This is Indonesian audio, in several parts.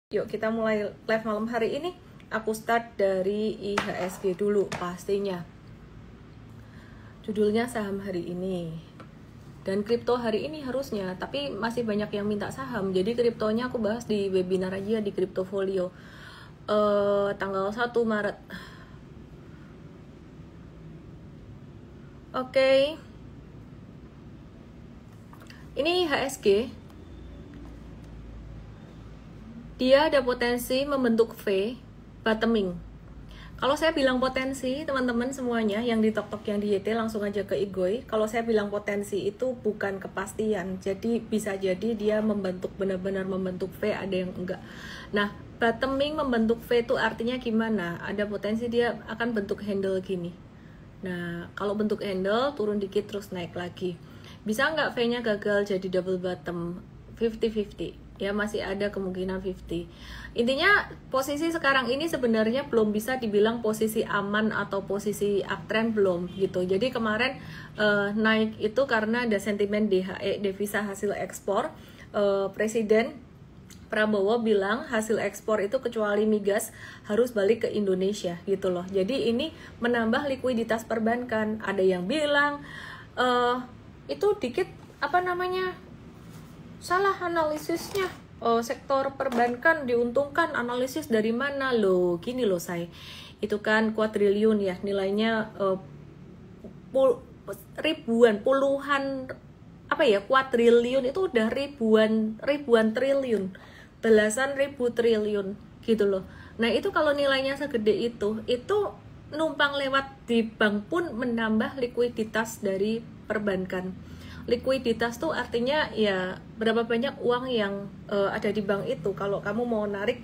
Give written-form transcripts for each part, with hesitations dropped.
Yuk kita mulai live malam hari ini. Aku start dari IHSG dulu pastinya. Judulnya saham hari ini. Dan kripto hari ini harusnya, tapi masih banyak yang minta saham. Jadi kriptonya aku bahas di webinar aja di Kriptofolio. Tanggal 1 Maret. Oke. Ini IHSG. Dia ada potensi membentuk V, bottoming. Kalau saya bilang potensi, teman-teman semuanya yang di TokTok yang di YT langsung aja ke Igoy. Kalau saya bilang potensi itu bukan kepastian. Jadi bisa jadi dia membentuk benar-benar membentuk V, ada yang enggak. Nah, bottoming membentuk V itu artinya gimana? Ada potensi dia akan bentuk handle gini. Nah, kalau bentuk handle turun dikit terus naik lagi. Bisa nggak V-nya gagal jadi double bottom? 50-50. Ya masih ada kemungkinan 50. Intinya posisi sekarang ini sebenarnya belum bisa dibilang posisi aman atau posisi uptrend, belum gitu. Jadi kemarin naik itu karena ada sentimen DHE, devisa hasil ekspor. Presiden Prabowo bilang hasil ekspor itu kecuali migas harus balik ke Indonesia gitu loh. Jadi ini menambah likuiditas perbankan. Ada yang bilang itu dikit salah analisisnya. Sektor perbankan diuntungkan, analisis dari mana loh? Gini loh saya, itu kan kuadriliun ya nilainya, ribuan, puluhan kuadriliun itu udah ribuan triliun, belasan ribu triliun gitu loh. Nah itu kalau nilainya segede itu numpang lewat di bank pun menambah likuiditas dari perbankan. Likuiditas tuh artinya ya berapa banyak uang yang ada di bank itu. Kalau kamu mau narik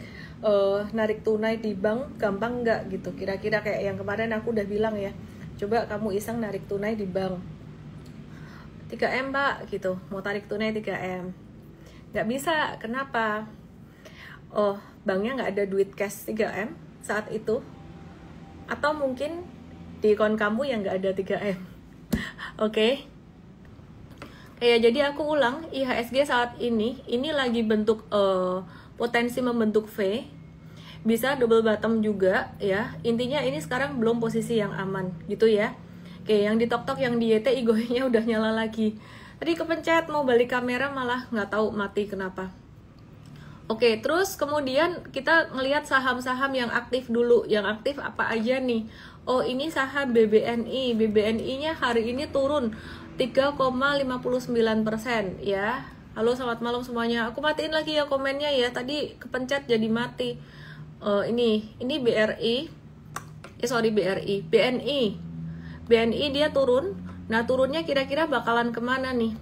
tunai di bank gampang nggak gitu, kira-kira kayak yang kemarin aku udah bilang ya, coba kamu iseng narik tunai di bank 3M pak gitu, mau tarik tunai 3M nggak bisa. Kenapa? Banknya nggak ada duit cash 3M saat itu, atau mungkin di akun kamu yang nggak ada 3M. Oke. Ya, jadi aku ulang, IHSG saat ini lagi bentuk potensi membentuk V, bisa double bottom juga ya. Intinya ini sekarang belum posisi yang aman gitu ya. Oke, yang di TokTok yang di YT Igoy-nya udah nyala lagi. Tadi kepencet mau balik kamera malah nggak tahu mati kenapa. Oke, terus kemudian kita ngelihat saham-saham yang aktif dulu. Yang aktif apa aja nih? Ini saham BBNI. BBNI-nya hari ini turun 3,59% ya. Halo, selamat malam semuanya. Aku matiin lagi ya komennya ya. Tadi kepencet jadi mati. Ini BRI. BNI. BNI dia turun. Nah, turunnya kira-kira bakalan kemana nih?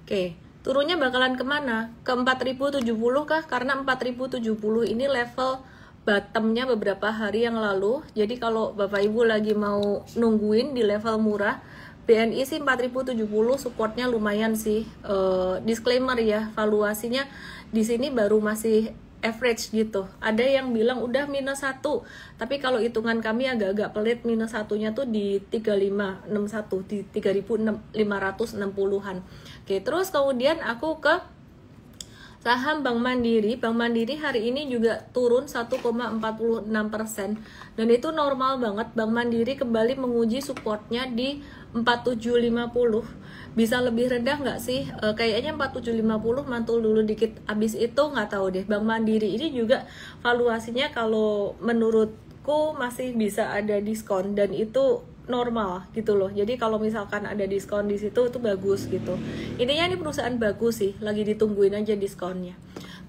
Oke, turunnya bakalan kemana? Ke 4070 kah? Karena 4070 ini level bottomnya beberapa hari yang lalu. Jadi kalau Bapak Ibu lagi mau nungguin di level murah, BNI sih 4070 supportnya lumayan sih. Disclaimer ya, valuasinya di sini baru masih average gitu. Ada yang bilang udah -1, tapi kalau hitungan kami agak-agak pelit, -1-nya tuh di 3561, di 3560-an. Oke, terus kemudian aku ke saham Bank Mandiri. Bank Mandiri hari ini juga turun 1,46%, dan itu normal banget. Bank Mandiri kembali menguji supportnya di 4750. Bisa lebih rendah nggak sih? Kayaknya 4750 mantul dulu dikit. Abis itu nggak tahu deh. Bank Mandiri ini juga valuasinya kalau menurutku masih bisa ada diskon, dan itu normal gitu loh. Jadi kalau misalkan ada diskon di situ itu bagus gitu. Intinya ini perusahaan bagus sih, lagi ditungguin aja diskonnya.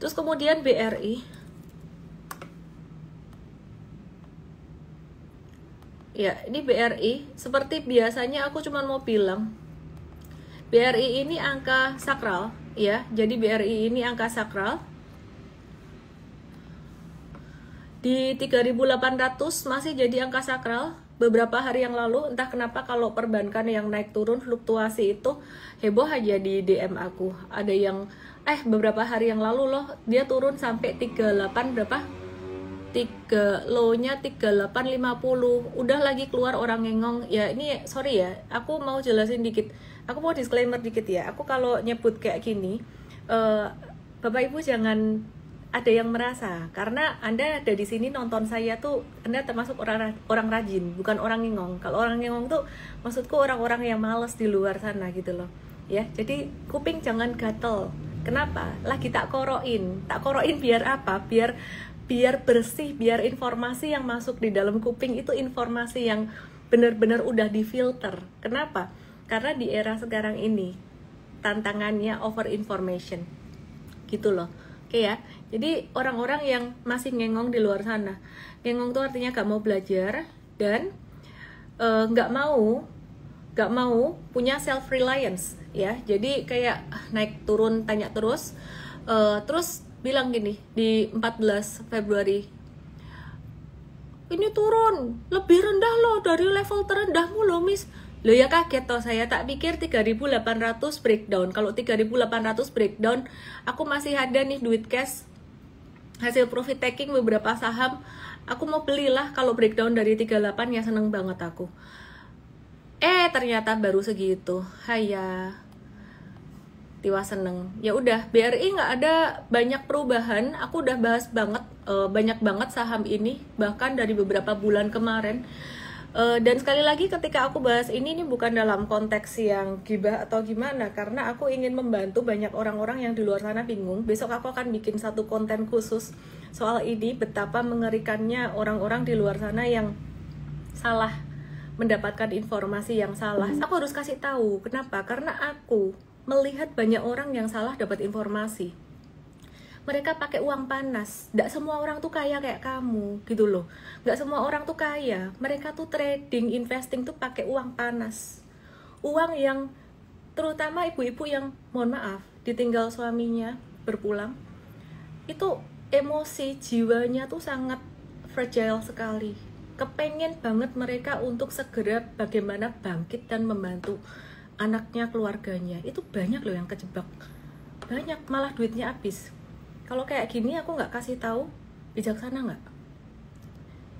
Terus kemudian BRI. Ya, ini BRI seperti biasanya aku cuma mau bilang BRI ini angka sakral ya. Jadi BRI ini angka sakral di 3.800 masih jadi angka sakral. Beberapa hari yang lalu entah kenapa kalau perbankan yang naik turun fluktuasi itu heboh aja di DM aku. Ada yang beberapa hari yang lalu loh dia turun sampai 38 berapa? low-nya 3850, udah lagi keluar orang ngengong ya. Ini sorry ya, aku mau jelasin dikit, aku mau disclaimer dikit ya. Aku kalau nyebut kayak gini, Bapak Ibu jangan ada yang merasa karena Anda ada di sini nonton saya tuh Anda termasuk orang rajin, bukan orang ngengong. Kalau orang ngengong tuh maksudku orang-orang yang males di luar sana gitu loh ya. Jadi kuping jangan gatel. Kenapa? Lagi tak koroin biar apa? Biar bersih, biar informasi yang masuk di dalam kuping itu informasi yang benar-benar udah difilter. Kenapa? Karena di era sekarang ini tantangannya over information gitu loh. Oke ya, jadi orang-orang yang masih ngengong di luar sana, ngengong tuh artinya gak mau belajar dan gak mau punya self reliance ya. Jadi kayak naik turun tanya terus, terus bilang gini di 14 Februari, ini turun lebih rendah loh dari level terendahmu loh Miss. Loh ya kaget toh saya, tak pikir 3.800 breakdown. Kalau 3.800 breakdown, aku masih ada nih duit cash hasil profit taking beberapa saham. Aku mau belilah kalau breakdown dari 38 ya, seneng banget aku. Ternyata baru segitu. Haya. Tiwa seneng. Ya udah, BRI nggak ada banyak perubahan. Aku udah bahas banyak banget saham ini bahkan dari beberapa bulan kemarin. Dan sekali lagi ketika aku bahas ini bukan dalam konteks yang gibah atau gimana, karena aku ingin membantu banyak orang-orang yang di luar sana bingung. Besok aku akan bikin satu konten khusus soal ini, betapa mengerikannya orang-orang di luar sana yang salah mendapatkan informasi yang salah. Aku harus kasih tahu kenapa, karena aku melihat banyak orang yang salah dapat informasi. Mereka pakai uang panas. Nggak semua orang tuh kaya kayak kamu gitu loh. Nggak semua orang tuh kaya. Mereka tuh trading, investing tuh pakai uang panas. Uang yang terutama ibu-ibu yang mohon maaf ditinggal suaminya berpulang, itu emosi jiwanya tuh sangat fragile sekali. Kepengen banget mereka untuk segera bagaimana bangkit dan membantu anaknya, keluarganya. Itu banyak loh yang kejebak. Banyak, malah duitnya habis. Kalau kayak gini aku nggak kasih tahu, bijaksana nggak?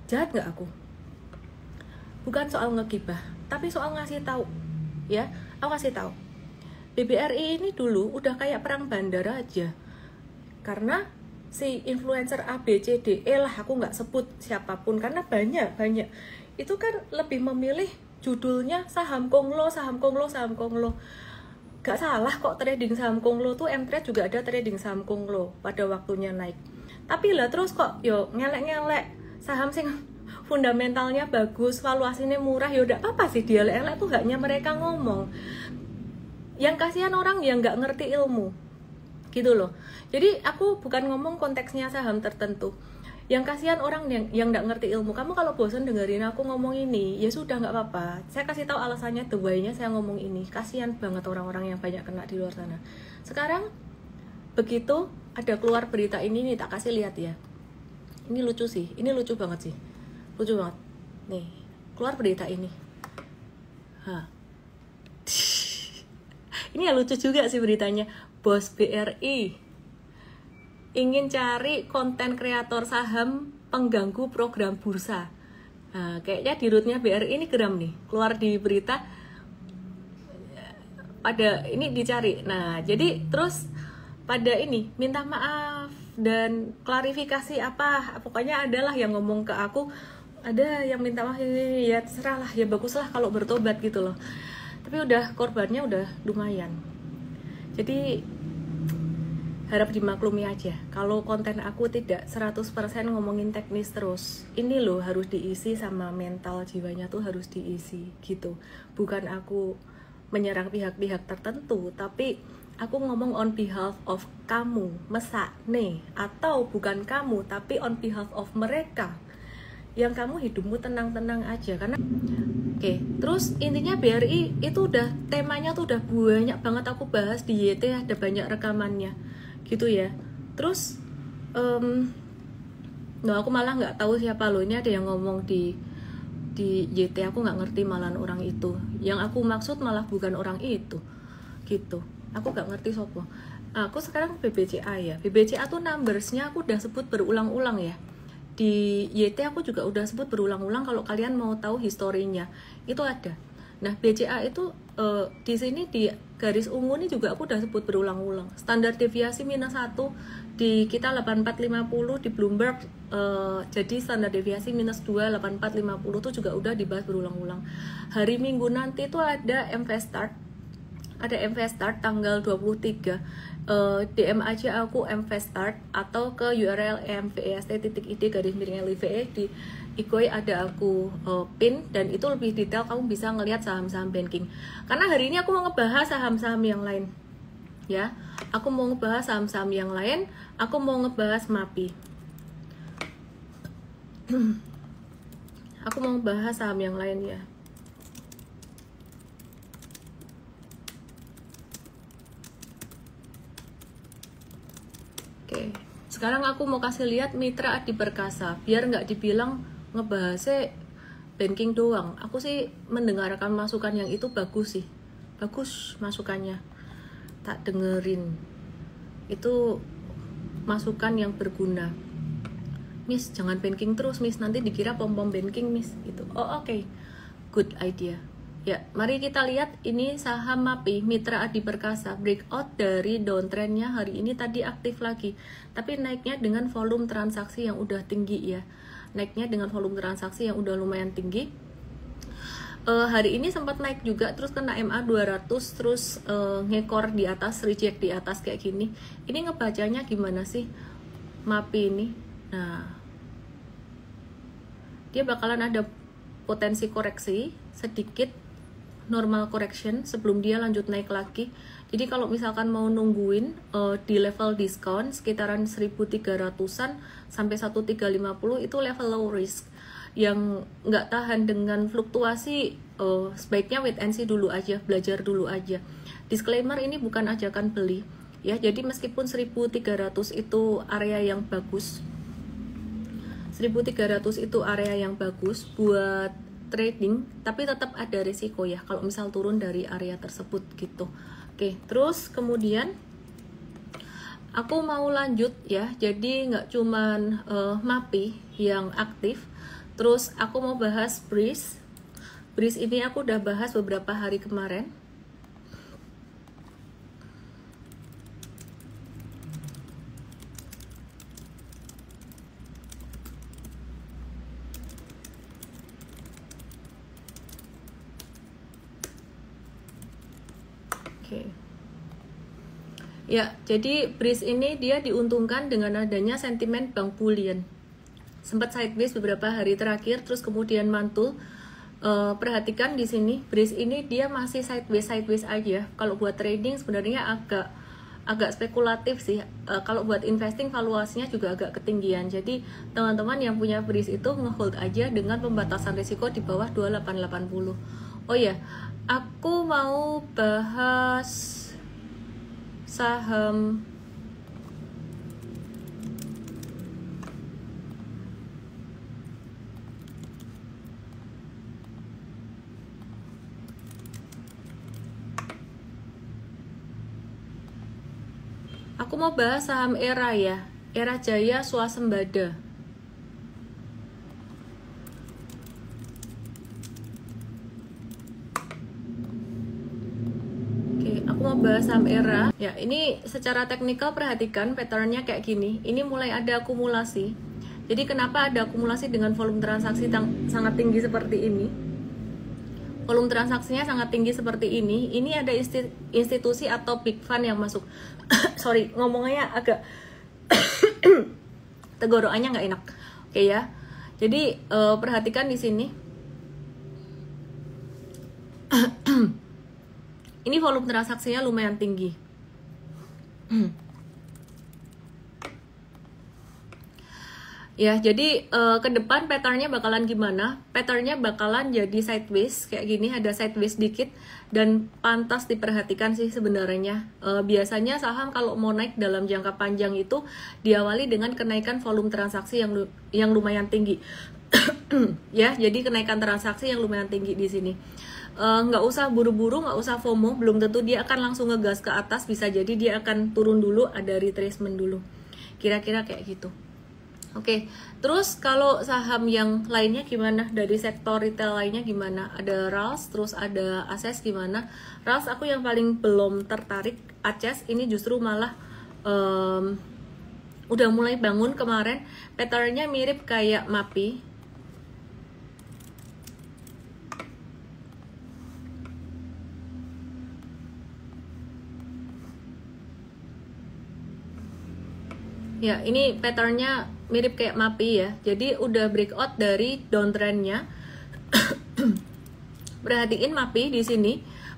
Jahat nggak aku? Bukan soal ngegibah, tapi soal ngasih tahu. Ya, aku kasih tahu. BBRI ini dulu udah kayak perang bandara aja. Karena si influencer A, B, C, D, E lah, aku nggak sebut siapapun karena banyak. Itu kan lebih memilih judulnya saham konglo. Gak salah kok trading saham konglo tuh, Mtrade juga ada trading saham konglo pada waktunya naik. Tapi lah terus kok yo ngelek saham sing fundamentalnya bagus, valuasinya murah, ya udah apa sih dia elek tuh, haknya mereka ngomong. Yang kasihan orang yang nggak ngerti ilmu gitu loh. Jadi aku bukan ngomong konteksnya saham tertentu. Yang kasihan orang yang nggak ngerti ilmu. Kamu kalau bosan dengerin aku ngomong ini, ya sudah nggak apa-apa. Saya kasih tahu alasannya, the why-nya saya ngomong ini. Kasihan banget orang-orang yang banyak kena di luar sana. Sekarang begitu ada keluar berita ini nih, tak kasih lihat ya. Ini lucu sih, ini lucu banget sih, lucu banget. Nih keluar berita ini. Ini ya lucu juga sih beritanya. Bos BRI ingin cari konten kreator saham pengganggu program bursa. Nah, kayaknya di rootnya BRI ini geram nih, keluar di berita pada ini dicari. Nah, jadi terus pada ini minta maaf dan klarifikasi apa, pokoknya adalah yang ngomong ke aku, ada yang minta maaf ini, ya terserah lah, ya bagus lah kalau bertobat gitu loh. Tapi udah korbannya udah lumayan. Jadi harap dimaklumi aja kalau konten aku tidak 100% ngomongin teknis terus. Ini loh harus diisi sama mental jiwanya tuh harus diisi gitu. Bukan aku menyerang pihak-pihak tertentu, tapi aku ngomong on behalf of kamu, mesakne, atau bukan kamu tapi on behalf of mereka. Yang kamu hidupmu tenang-tenang aja karena Oke, terus intinya BRI itu udah temanya tuh udah banyak banget aku bahas di YT, ada banyak rekamannya gitu ya. Terus aku malah nggak tahu siapa loh, ini ada yang ngomong di YT, aku nggak ngerti malahan orang itu. Yang aku maksud malah bukan orang itu gitu, aku nggak ngerti sopo. Aku sekarang BBCA ya, BBCA tuh numbersnya aku udah sebut berulang-ulang ya. di YT aku juga udah sebut berulang-ulang, kalau kalian mau tahu historinya itu ada. Nah BCA itu di sini di garis ungu ini juga aku udah sebut berulang-ulang. Standar deviasi -1 di kita 8450 di Bloomberg, jadi standar deviasi -2 8450 itu juga udah dibahas berulang-ulang. Hari Minggu nanti itu ada MVStart, tanggal 23. DM aja aku MVStart atau ke URL mvest.id_live di Igoi ada aku pin, dan itu lebih detail kamu bisa ngelihat saham-saham banking. Karena hari ini aku mau ngebahas saham-saham yang lain. Ya, aku mau ngebahas saham-saham yang lain, aku mau ngebahas MAPI. Aku mau ngebahas saham yang lain ya. Oke, sekarang aku mau kasih lihat Mitra Adi Perkasa, biar nggak dibilang ngebahasnya banking doang. Aku sih mendengarkan masukan yang itu bagus sih, bagus masukannya, tak dengerin. Itu masukan yang berguna. Miss, jangan banking terus, Miss, nanti dikira pom-pom banking, Miss. Gitu. Oh, oke. Good idea. Ya, mari kita lihat ini saham MAPI, Mitra Adi Perkasa, breakout dari downtrendnya hari ini tadi aktif lagi, tapi naiknya dengan volume transaksi yang udah tinggi ya. Naiknya dengan volume transaksi yang udah lumayan tinggi. Hari ini sempat naik juga, terus kena MA 200, terus ngekor di atas, reject di atas kayak gini. Ini ngebacanya gimana sih MAPI ini? Nah, dia bakalan ada potensi koreksi sedikit, normal correction sebelum dia lanjut naik lagi. Jadi kalau misalkan mau nungguin di level diskon sekitaran 1300-an sampai 1350 itu level low risk. Yang nggak tahan dengan fluktuasi sebaiknya wait and see dulu aja, belajar dulu aja. Disclaimer, ini bukan ajakan beli ya. Jadi meskipun 1300 itu area yang bagus, 1300 itu area yang bagus buat trading, tapi tetap ada risiko ya kalau misal turun dari area tersebut gitu. Oke, terus kemudian aku mau lanjut ya, jadi nggak cuman MAPI yang aktif, terus aku mau bahas Breeze. Breeze ini aku udah bahas beberapa hari kemarin. Ya, jadi Breeze ini dia diuntungkan dengan adanya sentimen Bank Bullion. Sempat sideways beberapa hari terakhir, terus kemudian mantul. Perhatikan di sini, Breeze ini dia masih sideways aja. Kalau buat trading sebenarnya agak spekulatif sih. Kalau buat investing valuasinya juga agak ketinggian. Jadi teman-teman yang punya Breeze itu ngehold aja dengan pembatasan risiko di bawah 2880. Oh ya, aku mau bahas saham ERA ya, ERA Jaya Swasembada. Aku mau bahas saham ERA. Ya, ini secara teknikal perhatikan patternnya kayak gini. Ini mulai ada akumulasi. Jadi kenapa ada akumulasi dengan volume transaksi sangat tinggi seperti ini? Volume transaksinya sangat tinggi seperti ini. Ini ada institusi atau big fund yang masuk. Sorry, ngomongnya agak tenggorokannya nggak enak. Oke ya. Jadi perhatikan di sini. Ini volume transaksinya lumayan tinggi. Ya, jadi ke depan patternnya bakalan gimana? Patternnya bakalan jadi sideways, kayak gini, ada sideways dikit, dan pantas diperhatikan sih sebenarnya. Biasanya saham kalau mau naik dalam jangka panjang itu diawali dengan kenaikan volume transaksi yang lumayan tinggi. Ya, jadi kenaikan transaksi yang lumayan tinggi di sini. Nggak usah buru-buru, nggak usah FOMO, belum tentu dia akan langsung ngegas ke atas, bisa jadi dia akan turun dulu, ada retracement dulu, kira-kira kayak gitu. Oke, terus kalau saham yang lainnya gimana? Dari sektor retail lainnya gimana? Ada RALS, terus ada ACES gimana? RALS aku yang paling belum tertarik. ACES ini justru malah udah mulai bangun kemarin. Patternnya mirip kayak MAPI. Ya, ini patternnya mirip kayak MAPI ya. Jadi udah breakout dari downtrendnya. Perhatiin MAPI di sini.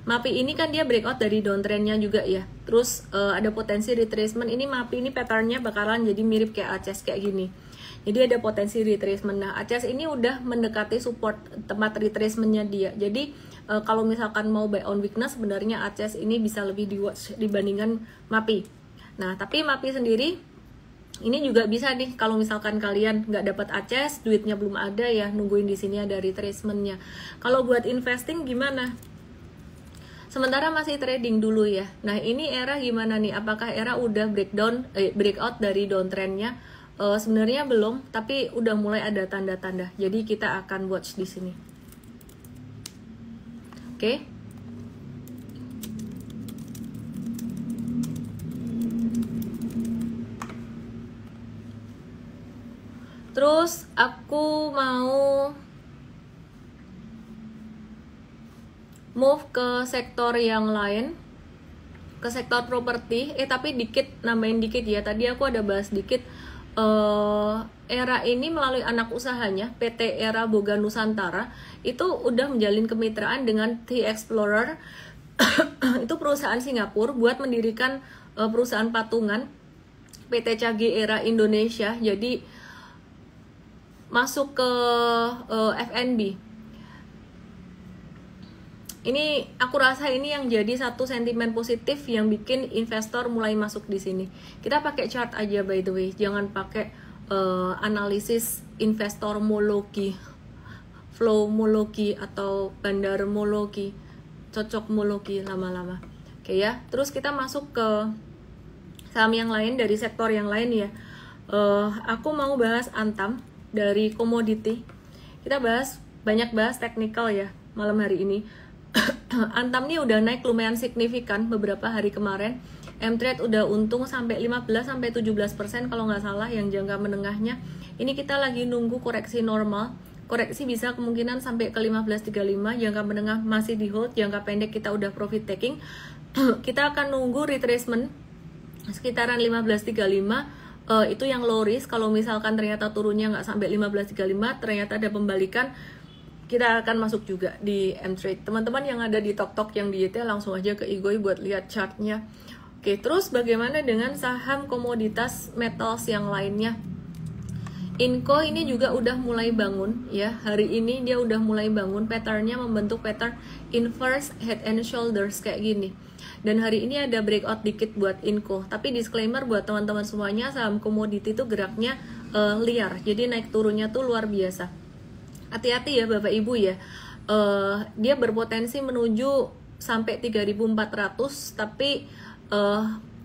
MAPI ini kan dia breakout dari downtrendnya juga ya. Terus ada potensi retracement. Ini MAPI ini patternnya bakalan jadi mirip kayak ACES kayak gini. Jadi ada potensi retracement. Nah, ACES ini udah mendekati support tempat retracementnya dia. Jadi kalau misalkan mau buy on weakness, sebenarnya ACES ini bisa lebih di watch dibandingkan MAPI. Nah, tapi MAPI sendiri ini juga bisa nih kalau misalkan kalian nggak dapat ACES, duitnya belum ada ya, nungguin di sini ada retracementnya. Kalau buat investing gimana? Sementara masih trading dulu ya. Nah, ini era gimana nih? Apakah era udah breakout dari downtrendnya? Sebenarnya belum, tapi udah mulai ada tanda-tanda. Jadi kita akan watch di sini. Oke. Terus aku mau move ke sektor yang lain, ke sektor properti. Tapi nambahin dikit ya. Tadi aku ada bahas dikit. Era ini melalui anak usahanya PT Era Boga Nusantara itu udah menjalin kemitraan dengan The Explorer. Itu perusahaan Singapura buat mendirikan perusahaan patungan PT CAGI Era Indonesia. Jadi masuk ke FNB. Ini aku rasa ini yang jadi satu sentimen positif yang bikin investor mulai masuk di sini. Kita pakai chart aja by the way, jangan pakai analisis investormologi, flowmologi atau bandarmologi, cocokmologi lama-lama. Oke ya. Terus kita masuk ke saham yang lain dari sektor yang lain ya. Aku mau bahas Antam dari komoditi. Kita banyak bahas teknikal ya malam hari ini. Antam nih udah naik lumayan signifikan beberapa hari kemarin. M-Trade udah untung sampai 15-17% kalau nggak salah yang jangka menengahnya. Ini kita lagi nunggu koreksi normal. Koreksi bisa kemungkinan sampai ke 15.35, jangka menengah masih di hold, jangka pendek kita udah profit taking. Kita akan nunggu retracement sekitaran 15.35. Itu yang low risk. Kalau misalkan ternyata turunnya nggak sampai 15.35, ternyata ada pembalikan, kita akan masuk juga di M-Trade. Teman-teman yang ada di Tok yang di YT langsung aja ke Igoi buat lihat chartnya. Oke, terus bagaimana dengan saham komoditas metals yang lainnya? Inco ini juga udah mulai bangun ya. Hari ini dia udah mulai bangun, patternnya membentuk pattern inverse head and shoulders kayak gini. Dan hari ini ada breakout dikit buat Inco. Tapi disclaimer buat teman-teman semuanya, saham komoditi itu geraknya liar. Jadi naik turunnya tuh luar biasa. Hati-hati ya Bapak Ibu ya. Dia berpotensi menuju sampai 3.400, tapi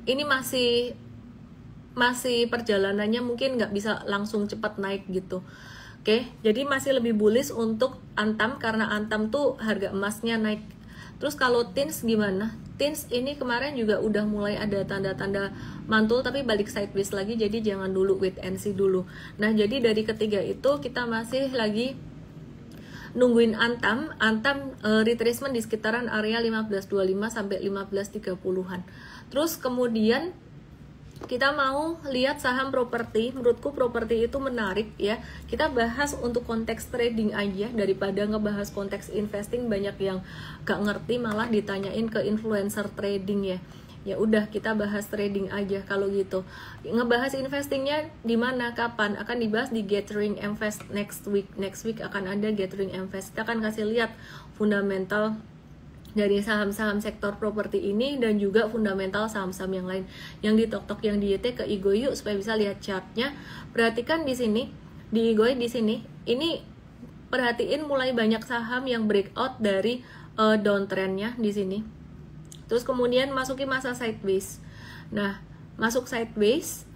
ini masih perjalanannya mungkin nggak bisa langsung cepat naik gitu. Oke, jadi masih lebih bullish untuk Antam karena Antam tuh harga emasnya naik. Terus kalau TINS gimana? TINS ini kemarin juga udah mulai ada tanda-tanda mantul tapi balik sideways lagi, jadi jangan dulu, wait and see dulu. Nah, jadi dari ketiga itu kita masih lagi nungguin Antam retracement di sekitaran area 15.25 sampai 15.30-an. Terus kemudian kita mau lihat saham properti. Menurutku properti itu menarik ya. Kita bahas untuk konteks trading aja daripada ngebahas konteks investing. Banyak yang gak ngerti malah ditanyain ke influencer trading ya. Ya udah, kita bahas trading aja kalau gitu. Ngebahas investingnya di mana, kapan? Akan dibahas di Gathering Invest next week. Next week akan ada Gathering Invest. Kita akan kasih lihat fundamental dari saham-saham sektor properti ini dan juga fundamental saham-saham yang lain. Yang di Tok yang di YT ke Igoi yuk supaya bisa lihat chartnya. Perhatikan di sini, di Igoi di sini. Ini perhatiin mulai banyak saham yang breakout dari downtrendnya di sini. Terus kemudian masuki masa sideways. Nah, masuk sideways,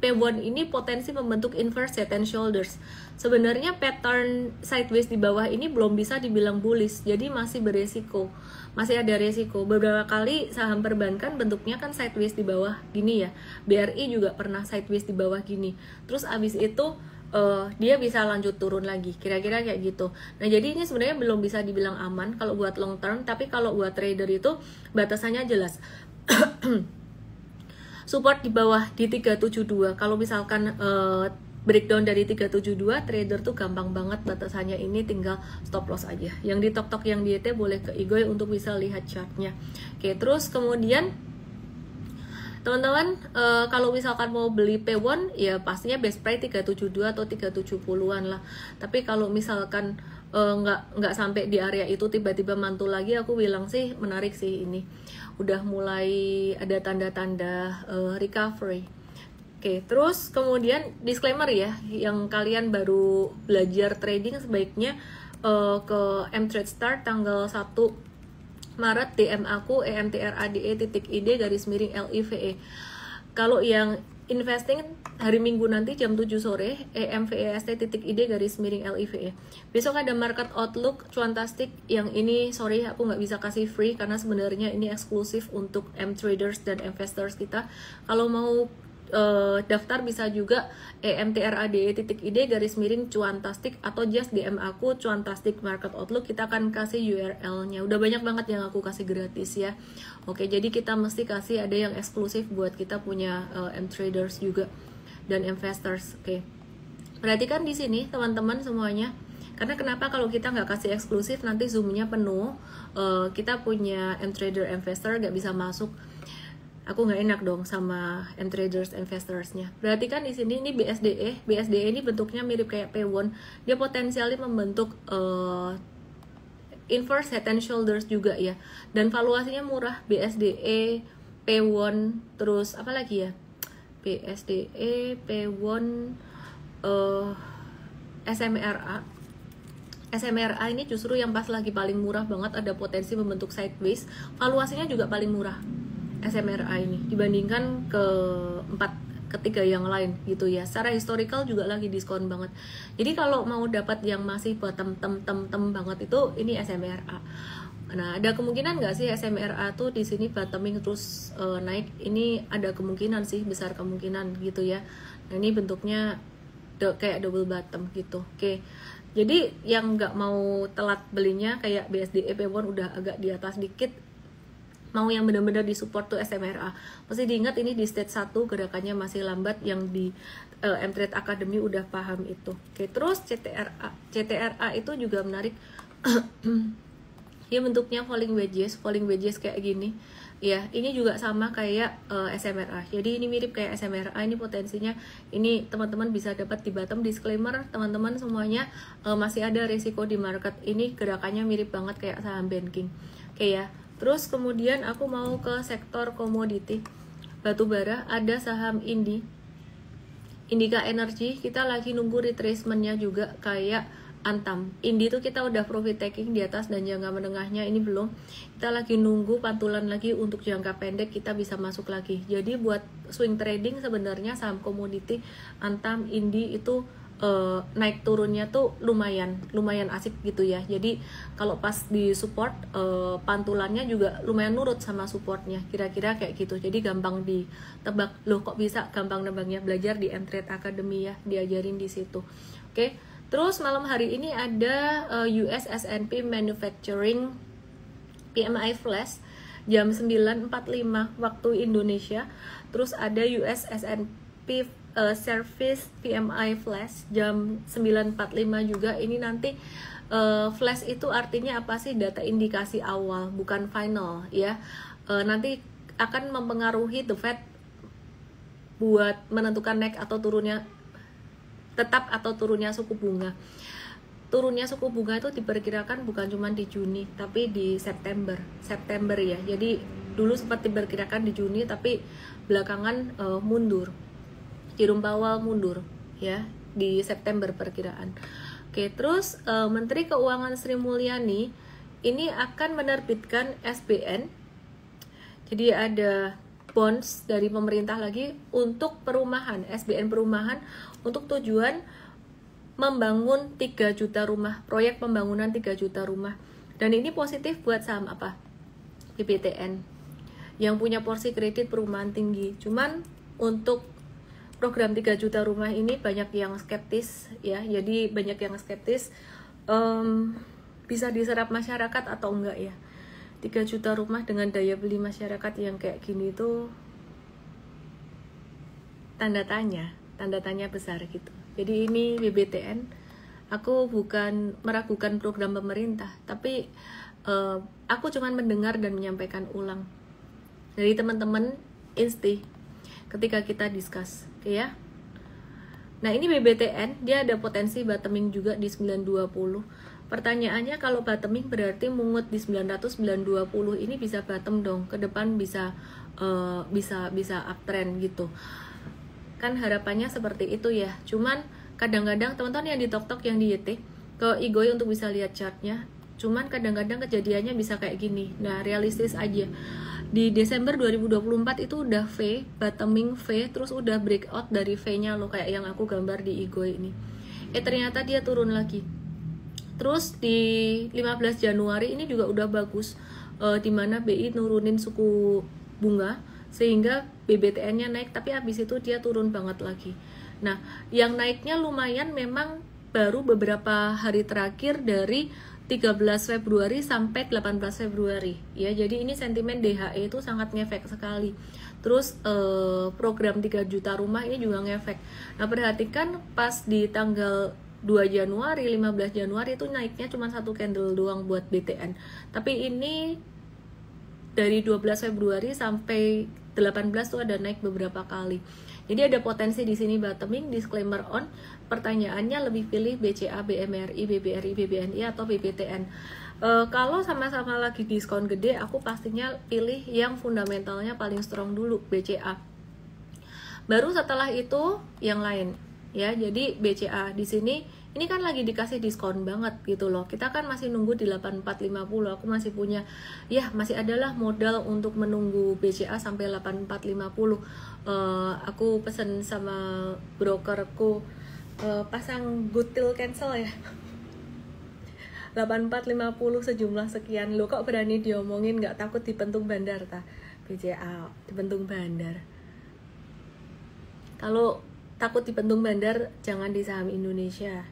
P1 ini potensi membentuk inverse head and shoulders. Sebenarnya pattern sideways di bawah ini belum bisa dibilang bullish, jadi masih beresiko, masih ada resiko. Beberapa kali saham perbankan bentuknya kan sideways di bawah gini ya, BRI juga pernah sideways di bawah gini, terus abis itu dia bisa lanjut turun lagi, kira-kira kayak gitu. Nah jadi ini sebenarnya belum bisa dibilang aman kalau buat long term, tapi kalau buat trader itu batasannya jelas. Support di bawah di 372. Kalau misalkan breakdown dari 372, trader tuh gampang banget batasannya, ini tinggal stop loss aja. Yang di tok-tok yang di ET boleh ke Igoy untuk bisa lihat chartnya. Oke, terus kemudian teman-teman, kalau misalkan mau beli P1 ya pastinya best price 372 atau 370-an lah. Tapi kalau misalkan nggak sampai di area itu tiba-tiba mantul lagi, aku bilang sih menarik sih ini. Udah mulai ada tanda-tanda recovery. Oke, terus kemudian disclaimer ya, yang kalian baru belajar trading sebaiknya ke mTradeStart tanggal 1 Maret DM aku emtrade.id garis miring LIVE. Kalau yang investing hari Minggu nanti jam 7 sore emvest.id garis miring LIVE. Besok ada market outlook cuantastik, yang ini sorry aku nggak bisa kasih free karena sebenarnya ini eksklusif untuk mtraders dan investors kita. Kalau mau daftar bisa juga emtrade.id garis miring cuantastik atau just DM aku cuantastik market outlook, kita akan kasih URL-nya. Udah banyak banget yang aku kasih gratis ya. Oke, jadi kita mesti kasih ada yang eksklusif buat kita punya mtraders juga dan investors. Oke, perhatikan di sini teman-teman semuanya, karena kenapa kalau kita nggak kasih eksklusif nanti zoomnya penuh, kita punya mtrader investor nggak bisa masuk. Aku nggak enak dong sama mtraders investorsnya. Perhatikan di sini ini BSDE. BSDE ini bentuknya mirip kayak P1. Dia potensialnya membentuk inverse head and shoulders juga ya. Dan valuasinya murah. BSDE, P1, terus apa lagi ya? BSDE, P1, SMRA. SMRA ini justru yang pas lagi paling murah banget, ada potensi membentuk sideways. Valuasinya juga paling murah. SMRA ini dibandingkan ketiga yang lain gitu ya. Secara historical juga lagi diskon banget. Jadi kalau mau dapat yang masih bottom banget itu ini SMRA. Nah, ada kemungkinan nggak sih SMRA tuh di sini bottoming terus naik? Ini ada kemungkinan sih, besar kemungkinan gitu ya. Nah, ini bentuknya kayak double bottom gitu. Oke. Jadi yang nggak mau telat belinya kayak BSDE P1 udah agak di atas dikit, mau yang benar-benar disupport tuh SMRA. Mesti diingat ini di stage 1 gerakannya masih lambat, yang di mTrade Academy udah paham itu. Oke, terus CTRA itu juga menarik. Dia bentuknya falling wedges kayak gini. Ya, ini juga sama kayak SMRA. Jadi ini mirip kayak SMRA, ini potensinya ini teman-teman bisa dapat di bottom. Disclaimer teman-teman semuanya, masih ada risiko di market. Ini gerakannya mirip banget kayak saham banking. Oke ya. Terus kemudian aku mau ke sektor komoditi. Batubara, ada saham Indika Energy, kita lagi nunggu retracementnya juga kayak Antam. Indi tuh kita udah profit taking di atas dan jangka menengahnya ini belum. Kita lagi nunggu pantulan lagi untuk jangka pendek kita bisa masuk lagi. Jadi buat swing trading sebenarnya saham komoditi Antam, Indi itu naik turunnya tuh lumayan asik gitu ya. Jadi kalau pas di support pantulannya juga lumayan nurut sama supportnya, kira-kira kayak gitu. Jadi gampang ditebak. Loh kok bisa gampang nebaknya? Belajar di mTrade Academy ya, diajarin di situ. Oke. Terus malam hari ini ada US S&P Manufacturing PMI Flash jam 9.45 waktu Indonesia. Terus ada US S&P Service PMI Flash jam 9.45 juga. Ini nanti flash itu artinya apa sih? Data indikasi awal, bukan final ya. Nanti akan mempengaruhi The Fed buat menentukan naik atau turunnya, tetap atau turunnya suku bunga. Turunnya suku bunga itu diperkirakan bukan cuma di Juni, tapi di September ya. Jadi dulu sempat diperkirakan di Juni, tapi belakangan mundur. Jerome Powell mundur ya di September perkiraan. Oke, terus Menteri Keuangan Sri Mulyani ini akan menerbitkan SBN. Jadi ada bonds dari pemerintah lagi untuk perumahan, SBN perumahan, untuk tujuan membangun 3 juta rumah, proyek pembangunan 3 juta rumah. Dan ini positif buat saham apa? BBTN yang punya porsi kredit perumahan tinggi. Cuman untuk program 3 juta rumah ini banyak yang skeptis ya. Jadi banyak yang skeptis bisa diserap masyarakat atau enggak ya. 3 juta rumah dengan daya beli masyarakat yang kayak gini tuh tanda tanya besar gitu. Jadi ini BBTN, aku bukan meragukan program pemerintah, tapi aku cuman mendengar dan menyampaikan ulang dari teman-teman Insti ketika kita discuss, oke ya. Nah ini BBTN, dia ada potensi bottoming juga di 920. Pertanyaannya kalau bottoming berarti mungut di 900, 920 ini bisa bottom dong, ke depan bisa uptrend gitu. Kan harapannya seperti itu ya. Cuman kadang-kadang teman-teman yang di TokTok yang di YT ke Igoi untuk bisa lihat chartnya. Cuman kadang-kadang kejadiannya bisa kayak gini. Nah realistis aja. Di Desember 2024 itu udah V, bottoming V, terus udah breakout dari V-nya loh, kayak yang aku gambar di Igoi ini. Ternyata dia turun lagi. Terus di 15 Januari ini juga udah bagus, dimana BI nurunin suku bunga sehingga BBTN-nya naik, tapi habis itu dia turun banget lagi. Nah, yang naiknya lumayan memang baru beberapa hari terakhir dari 13 Februari sampai 18 Februari ya. Jadi ini sentimen DHE itu sangat ngefek sekali. Terus program 3 juta rumah ini juga ngefek. Nah, perhatikan pas di tanggal 2 Januari, 15 Januari itu naiknya cuma 1 candle doang buat BTN. Tapi ini dari 12 Februari sampai 18 tuh ada naik beberapa kali. Jadi ada potensi di sini bottoming, disclaimer on. Pertanyaannya lebih pilih BCA, BMRI, BBRI, BBNI atau BBTN. Kalau sama-sama lagi diskon gede, aku pastinya pilih yang fundamentalnya paling strong dulu, BCA. Baru setelah itu yang lain. Ya, jadi BCA di sini ini kan lagi dikasih diskon banget gitu loh. Kita kan masih nunggu di 8450. Aku masih punya, ya masih adalah modal untuk menunggu BCA sampai 8450. Aku pesen sama brokerku pasang good till cancel ya. 8450 sejumlah sekian. Lo kok berani diomongin, nggak takut dipentung bandar ta? BCA dipentung bandar. Kalau takut dipentung bandar, jangan di saham Indonesia,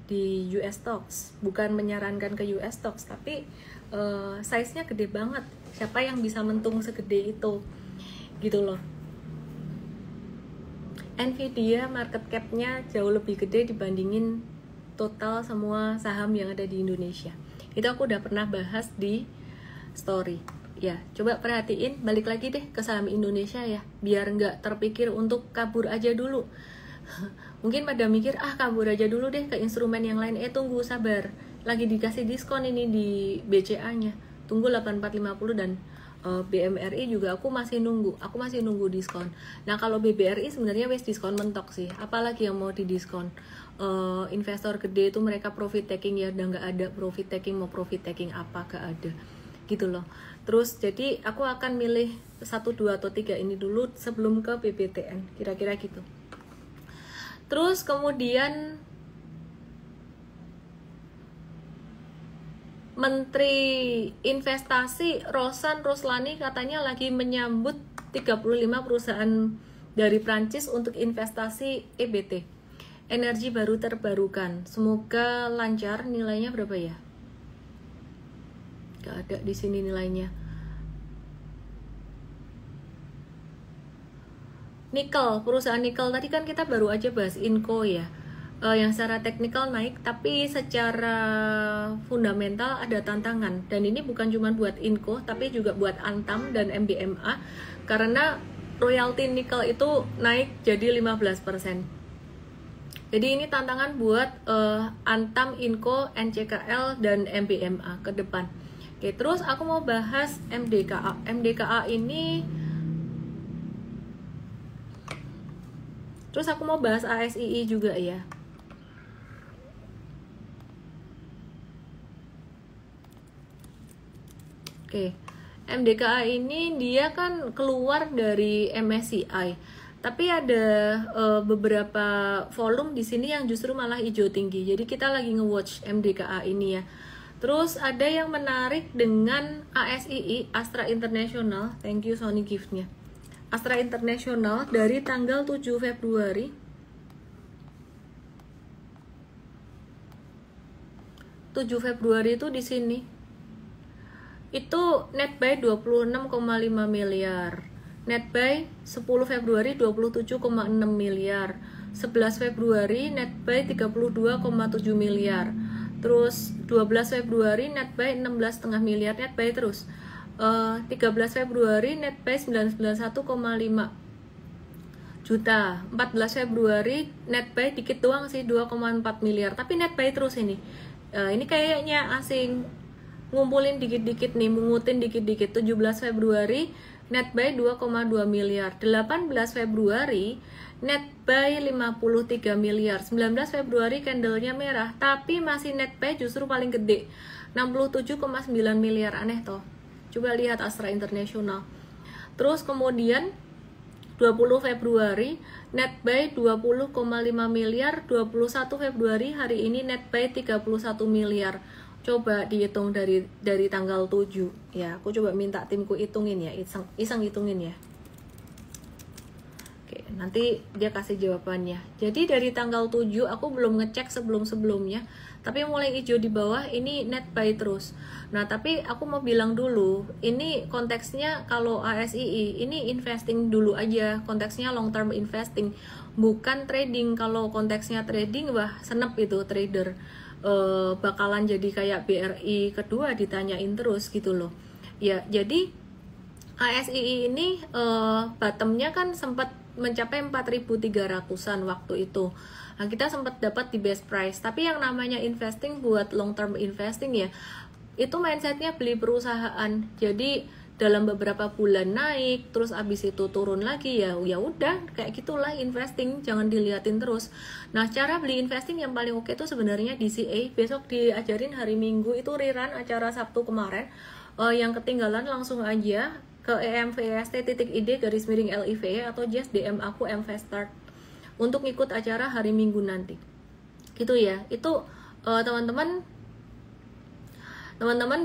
di US stocks. Bukan menyarankan ke US stocks, tapi size-nya gede banget. Siapa yang bisa mentung segede itu? Gitu loh. Nvidia market cap-nya jauh lebih gede dibandingin total semua saham yang ada di Indonesia. Itu aku udah pernah bahas di story. Ya, coba perhatiin, balik lagi deh ke saham Indonesia ya, biar nggak terpikir untuk kabur aja dulu. Mungkin pada mikir, kabur aja dulu deh ke instrumen yang lain. Tunggu, sabar, lagi dikasih diskon ini di BCA-nya. Tunggu 8450 dan BMRI juga aku masih nunggu diskon. Nah, kalau BBRI sebenarnya wes diskon mentok sih. Apalagi yang mau didiskon? Investor gede itu mereka profit taking ya, udah nggak ada profit taking, mau profit taking apa gak ada. Gitu loh. Terus jadi aku akan milih 1, 2, atau 3 ini dulu sebelum ke BBTN, kira-kira gitu. Terus kemudian Menteri Investasi Rosan Roslani katanya lagi menyambut 35 perusahaan dari Prancis untuk investasi EBT, energi baru terbarukan. Semoga lancar. Nilainya berapa ya? Gak ada di sini nilainya. Nikel, perusahaan nikel tadi kan kita baru aja bahas Inco ya, yang secara teknikal naik, tapi secara fundamental ada tantangan. Dan ini bukan cuma buat Inco, tapi juga buat Antam dan MBMA, karena royalti nikel itu naik jadi 15%. Jadi ini tantangan buat Antam, Inco, NCKL, dan MBMA ke depan. Oke, terus aku mau bahas MDKA. MDKA ini, terus aku mau bahas ASII juga ya. Oke, MDKA ini dia kan keluar dari MSCI, tapi ada beberapa volume di sini yang justru malah hijau tinggi. Jadi kita lagi nge-watch MDKA ini ya. Terus ada yang menarik dengan ASII, Astra International. Thank you Sony gift-nya. Astra International dari tanggal 7 Februari. 7 Februari itu di sini. Itu net buy 26,5 miliar. Net buy 10 Februari 27,6 miliar. 11 Februari net buy 32,7 miliar. Terus 12 Februari net buy 16,5 miliar, net buy terus. 13 Februari net buy 991,5 juta. 14 Februari net buy dikit doang sih, 2,4 miliar, tapi net buy terus ini. Ini kayaknya asing, ngumpulin dikit-dikit nih, mengutin dikit-dikit. 17 Februari net buy 2,2 miliar. 18 Februari net buy 53 miliar. 19 Februari candlenya merah, tapi masih net buy justru paling gede, 67,9 miliar. Aneh toh. Coba lihat Astra International. Terus kemudian 20 Februari net buy 20,5 miliar. 21 Februari hari ini net buy 31 miliar. Coba dihitung dari tanggal 7 ya. Aku coba minta timku hitungin ya, iseng hitungin ya. Oke, nanti dia kasih jawabannya. Jadi dari tanggal 7 aku belum ngecek sebelum-sebelumnya, tapi mulai hijau di bawah ini net buy terus. Nah, tapi aku mau bilang dulu, ini konteksnya kalau ASII ini investing dulu aja, konteksnya long term investing, bukan trading. Kalau konteksnya trading, wah senep itu trader. Bakalan jadi kayak BRI kedua ditanyain terus gitu loh. Ya, jadi ASII ini bottomnya kan sempat mencapai 4.300-an waktu itu. Nah, kita sempat dapat di best price. Tapi yang namanya investing buat long term investing ya, itu mindsetnya beli perusahaan. Jadi dalam beberapa bulan naik, terus abis itu turun lagi ya udah kayak gitulah investing, jangan diliatin terus. Nah, cara beli investing yang paling oke itu sebenarnya DCA. Besok diajarin hari Minggu itu rerun acara Sabtu kemarin. Yang ketinggalan langsung aja ke emvst.id_live atau just DM aku mvstart untuk ikut acara hari Minggu nanti. Gitu ya. Itu teman-teman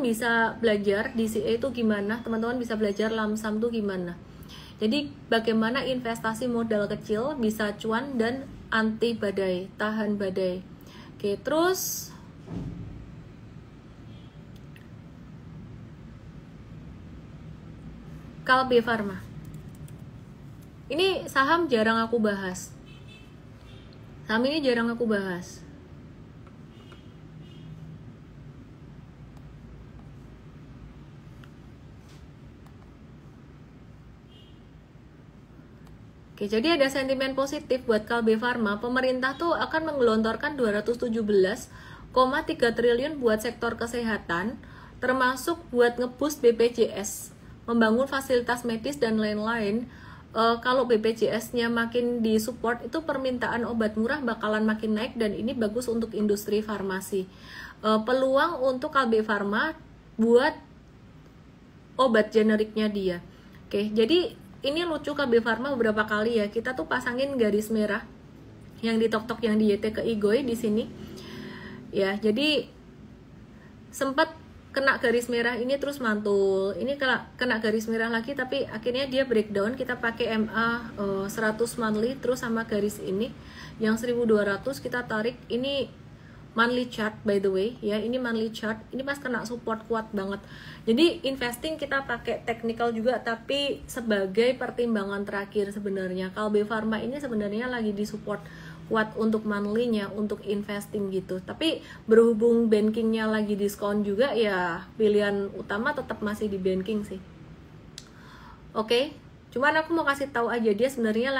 bisa belajar DCA itu gimana, teman-teman bisa belajar lamsam tuh gimana. Jadi bagaimana investasi modal kecil bisa cuan dan anti badai, tahan badai. Oke, terus Kalbe Pharma. Ini saham jarang aku bahas. Saham ini jarang aku bahas. Oke, jadi ada sentimen positif buat Kalbe Pharma. Pemerintah tuh akan menggelontorkan 217,3 triliun buat sektor kesehatan, termasuk buat ngeboost BPJS, membangun fasilitas medis dan lain-lain. Kalau BPJS-nya makin disupport, itu permintaan obat murah bakalan makin naik dan ini bagus untuk industri farmasi. Peluang untuk Kalbe Pharma buat obat generiknya dia. Oke, jadi ini lucu, Kalbe Pharma beberapa kali ya kita tuh pasangin garis merah yang di tok-tok yang di YT ke Igoy di sini. Ya, jadi sempat kena garis merah ini terus mantul. Ini kena garis merah lagi tapi akhirnya dia breakdown. Kita pakai MA 100 monthly terus sama garis ini yang 1200 kita tarik. Ini monthly chart by the way ya, ini monthly chart. Ini pas kena support kuat banget. Jadi investing kita pakai technical juga tapi sebagai pertimbangan terakhir sebenarnya. Kalbe Pharma ini sebenarnya lagi di support kuat untuk monthly-nya, untuk investing gitu. Tapi berhubung bankingnya lagi diskon juga ya pilihan utama tetap masih di banking sih. Oke, cuman aku mau kasih tahu aja dia sebenarnya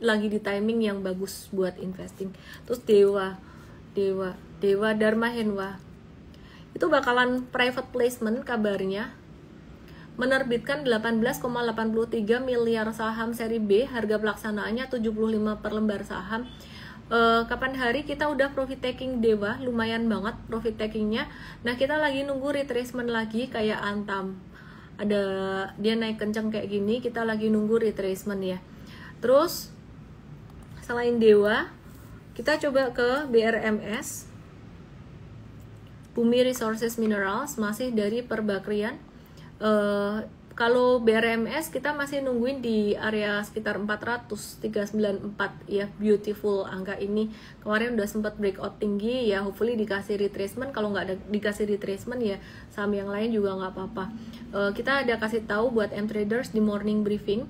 lagi di timing yang bagus buat investing. Terus Dewa Dharma Henwa itu bakalan private placement kabarnya, menerbitkan 18,83 miliar saham seri B, harga pelaksanaannya 75 per lembar saham. Kapan hari kita udah profit taking Dewa, lumayan banget profit takingnya. Nah, kita lagi nunggu retracement lagi kayak Antam. ada dia naik kencang kayak gini, kita lagi nunggu retracement ya. Terus selain Dewa, kita coba ke BRMS, Bumi Resources Minerals, masih dari Perbakrian. Kalau BRMS kita masih nungguin di area sekitar 400,394 ya, beautiful angka ini. Kemarin udah sempat breakout tinggi ya, hopefully dikasih retracement. Kalau nggak dikasih retracement ya saham yang lain juga nggak apa-apa. Kita ada kasih tahu buat M-traders di morning briefing,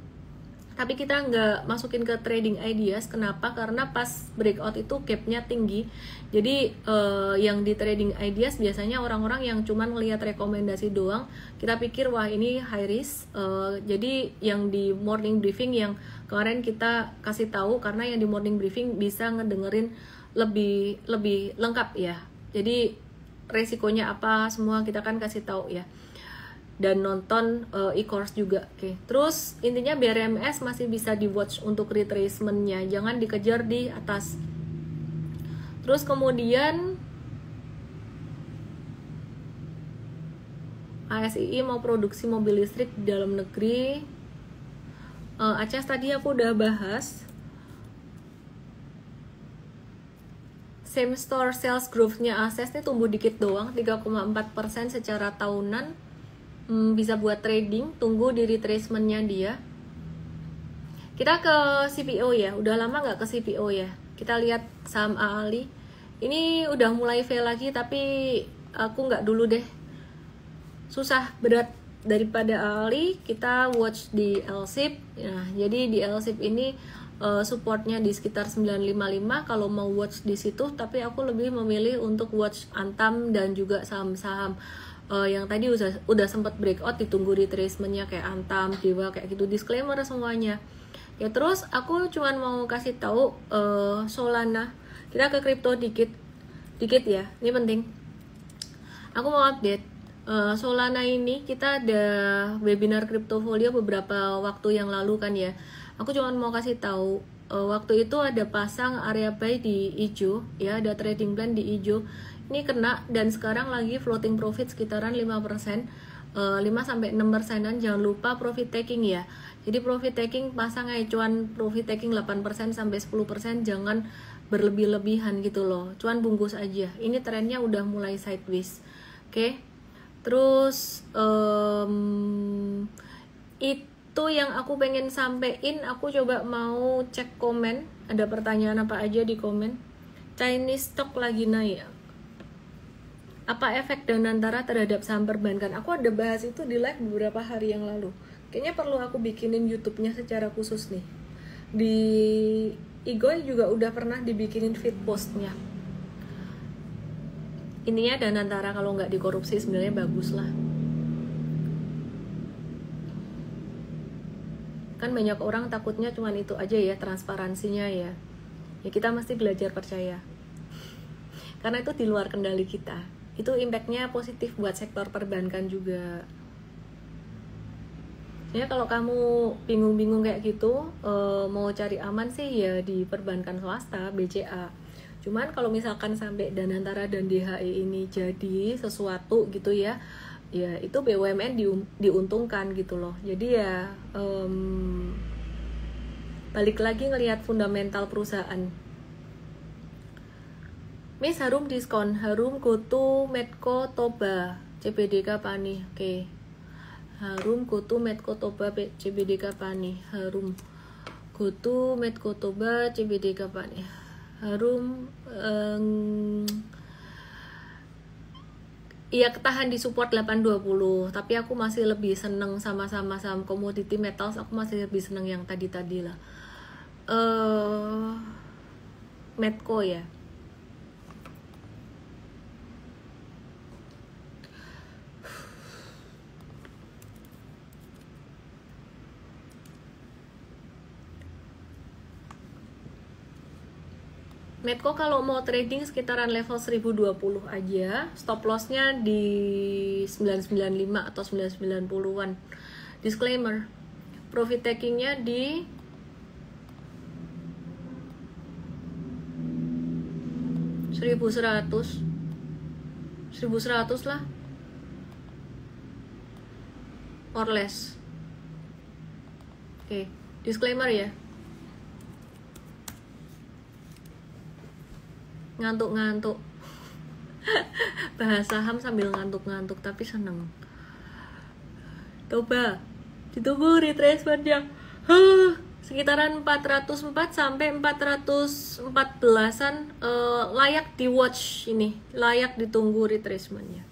tapi kita nggak masukin ke trading ideas. Kenapa? Karena pas breakout itu gapnya tinggi. Jadi yang di trading ideas biasanya orang-orang yang cuman ngelihat rekomendasi doang, kita pikir wah ini high risk. Jadi yang di morning briefing yang kemarin kita kasih tahu, karena yang di morning briefing bisa ngedengerin lebih lengkap ya. Jadi resikonya apa semua kita kan kasih tahu ya. Dan nonton e-course juga. Oke. Terus intinya BRMS masih bisa di watch untuk retracement-nya, jangan dikejar di atas. Terus kemudian ASII mau produksi mobil listrik di dalam negeri. Acas tadi aku udah bahas. Same store sales growth-nya ASES ini tumbuh dikit doang, 3,4% secara tahunan. Bisa buat trading, tunggu di retracement-nya dia. Kita ke CPO ya, udah lama nggak ke CPO ya. Kita lihat saham AALI, ini udah mulai fail lagi, tapi aku nggak dulu deh, susah berat. Daripada AALI kita watch di LSIP. Nah, jadi di LSIP ini supportnya di sekitar 955 kalau mau watch di situ, tapi aku lebih memilih untuk watch Antam dan juga saham-saham yang tadi udah sempat breakout, ditunggu retracement-nya kayak Antam, Dewa kayak gitu. Disclaimer semuanya. Ya, terus aku cuman mau kasih tahu Solana. Kita ke kripto dikit ya. Ini penting. Aku mau update Solana ini. Kita ada webinar Cryptofolio beberapa waktu yang lalu kan ya. Aku cuman mau kasih tahu waktu itu ada pasang area buy di hijau ya, ada trading plan di hijau. Ini kena dan sekarang lagi floating profit sekitaran 5%, 5-6%. Jangan lupa profit taking ya. Jadi profit taking pasang aja, cuan profit taking 8% sampai 10%, jangan berlebih-lebihan gitu loh. Cuan bungkus aja. Ini trennya udah mulai sideways. Oke. Terus itu yang aku pengen sampein. Aku coba mau cek komen. Ada pertanyaan apa aja di komen. Chinese stock lagi naik. Apa efek Danantara terhadap saham perbankan? Aku ada bahas itu di live beberapa hari yang lalu. Kayaknya perlu aku bikinin YouTube-nya secara khusus nih. Di Igoy juga udah pernah dibikinin feed post-nya. Ininya Danantara kalau nggak dikorupsi sebenarnya bagus lah. Kan banyak orang takutnya cuman itu aja ya, transparansinya ya. Ya kita mesti belajar percaya. Karena itu di luar kendali kita. Itu impact-nya positif buat sektor perbankan juga. Ya kalau kamu bingung-bingung kayak gitu, mau cari aman sih ya di perbankan swasta, BCA. Cuman kalau misalkan sampai Danantara dan DHI ini jadi sesuatu gitu ya, ya itu BUMN diuntungkan gitu loh. Jadi ya balik lagi ngelihat fundamental perusahaan. Miss Harum diskon, Harum Goto Medco Toba CBDK Pani. Oke. Harum Goto Medco Toba CBDK Pani. Harum Goto Medco Toba CBDK Pani. Harum iya ketahan di support 820, tapi aku masih lebih seneng sama-sama saham commodity metals. Aku masih lebih seneng yang tadi lah. Medco ya. Medco kalau mau trading sekitaran level 1020 aja, stop lossnya di 995 atau 990-an. Disclaimer, profit takingnya di 1100 lah. or less. Oke, disclaimer ya. Ngantuk-ngantuk. Bahas saham sambil ngantuk-ngantuk tapi seneng. Coba ditunggu retracementnya. Sekitaran 404 sampai 414-an layak di watch ini, layak ditunggu retracementnya.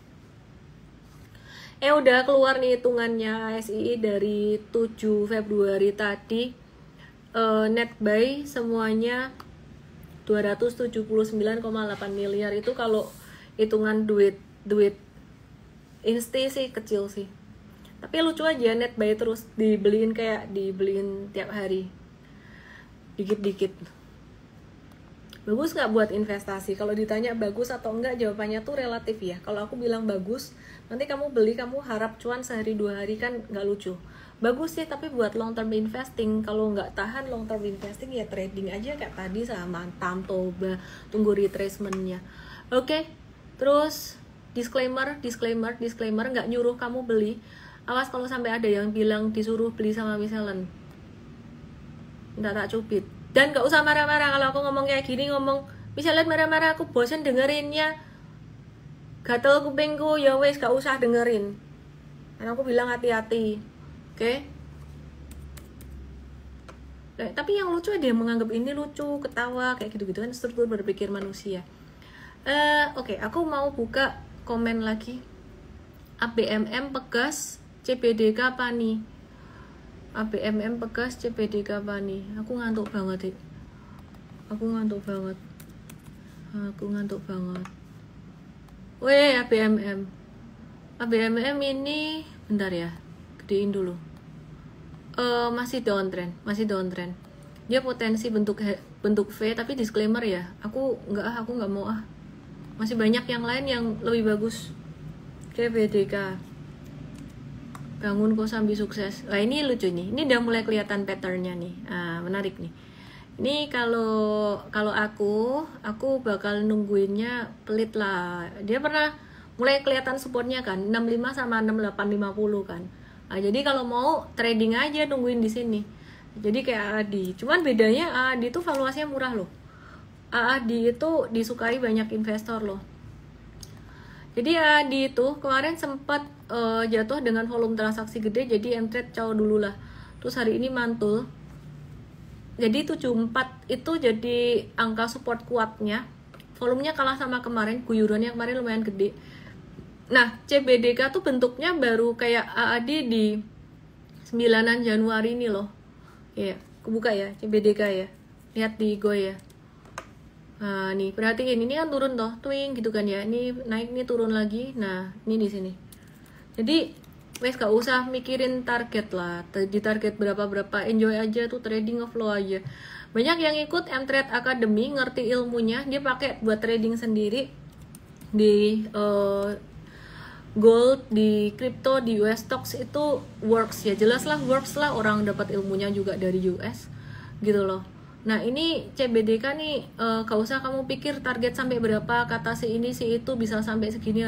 Udah keluar nih hitungannya ASI dari 7 Februari tadi. Net buy semuanya 279,8 miliar. Itu kalau hitungan duit insti sih kecil sih. Tapi lucu aja, net buy terus dibeliin tiap hari. Dikit-dikit. Bagus nggak buat investasi? Kalau ditanya bagus atau enggak, jawabannya tuh relatif ya. Kalau aku bilang bagus, nanti kamu beli, kamu harap cuan sehari 2 hari, kan nggak lucu. Bagus sih, tapi buat long term investing, kalau nggak tahan long term investing ya trading aja kayak tadi sama Tamtoba, tunggu retracementnya. Oke, terus disclaimer, nggak nyuruh kamu beli. Awas kalau sampai ada yang bilang disuruh beli sama Michelin, nggak tak cubit. Dan gak usah marah-marah kalau aku ngomong kayak gini, misalnya marah-marah, aku bosen dengerinnya, gatel kupingku, ya wes gak usah dengerin. Karena aku bilang hati-hati, oke? Tapi yang lucu ada yang menganggap ini lucu, ketawa, kayak gitu-gitu kan struktur berpikir manusia. Oke, aku mau buka komen lagi. ABMM Pegas, CBDK Pani. ABMM Pegas, CBDK Pani. Aku ngantuk banget. Weh, ABMM. ABMM ini bentar ya. Gedein dulu. Masih downtrend. Dia potensi bentuk V, tapi disclaimer ya. Aku nggak mau ah. Masih banyak yang lain yang lebih bagus. CBDK. Bangun Kosambi sukses. Nah ini lucu nih. Ini udah mulai kelihatan patternnya nih. Menarik nih. Ini kalau aku bakal nungguinnya pelit lah. Dia pernah mulai kelihatan supportnya kan, 65 sama 6850 kan. Jadi kalau mau trading aja nungguin di sini. Jadi kayak AAD. Cuman bedanya AAD itu valuasinya murah loh. AAD itu disukai banyak investor loh. Jadi AAD itu kemarin sempat jatuh dengan volume transaksi gede, jadi entret caw dulu lah. Terus hari ini mantul. Jadi 74 itu jadi angka support kuatnya. Volumenya kalah sama kemarin, guyurannya kemarin lumayan gede. Nah, CBDK tuh bentuknya baru kayak AAD di 9 Januari ini loh. Ya, kebuka ya CBDK ya. Lihat di Go ya. Nah, nih perhatiin ini kan turun toh, twing gitu kan ya. Ini naik, nih turun lagi. Nah, ini di sini. Jadi, wes gak usah mikirin target lah. Di target berapa, enjoy aja tuh, trading of flow aja. Banyak yang ikut M-Trade Academy, ngerti ilmunya, dia pakai buat trading sendiri di gold, di crypto, di US stocks itu works ya. Jelas lah works lah, orang dapat ilmunya juga dari US gitu loh. Nah ini CBDK nih, gak usah kamu pikir target sampai berapa, kata si ini si itu bisa sampai segini,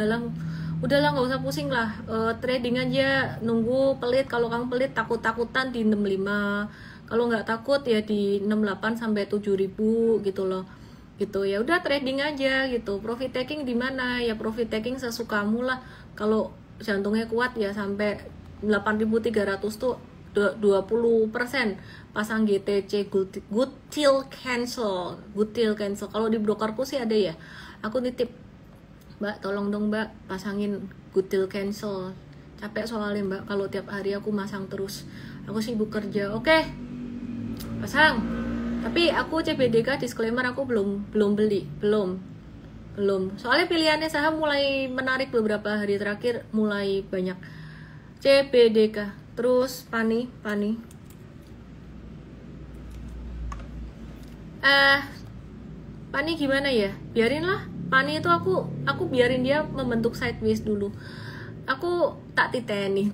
udahlah gak usah pusing lah. Trading aja, nunggu pelit. Kalau kamu pelit takut-takutan di 65, kalau nggak takut ya di 68 sampai 7.000 gitu loh. Gitu ya udah trading aja gitu. Profit taking di mana ya, profit taking sesukamu lah. Kalau jantungnya kuat ya sampai 8.300 tuh 20% pasang GTC, good till cancel. Kalau di brokerku sih ada ya, aku nitip, Mbak tolong dong Mbak pasangin good till cancel, capek soalnya Mbak kalau tiap hari aku masang terus, aku sibuk kerja. Oke, pasang. Tapi aku CBDK disclaimer, aku belum beli, belum. Soalnya pilihannya saham mulai menarik beberapa hari terakhir, mulai banyak. CBDK, terus Pani. Pani gimana ya? Biarin lah. Pani itu aku biarin dia membentuk sideways dulu. Aku tak titeni.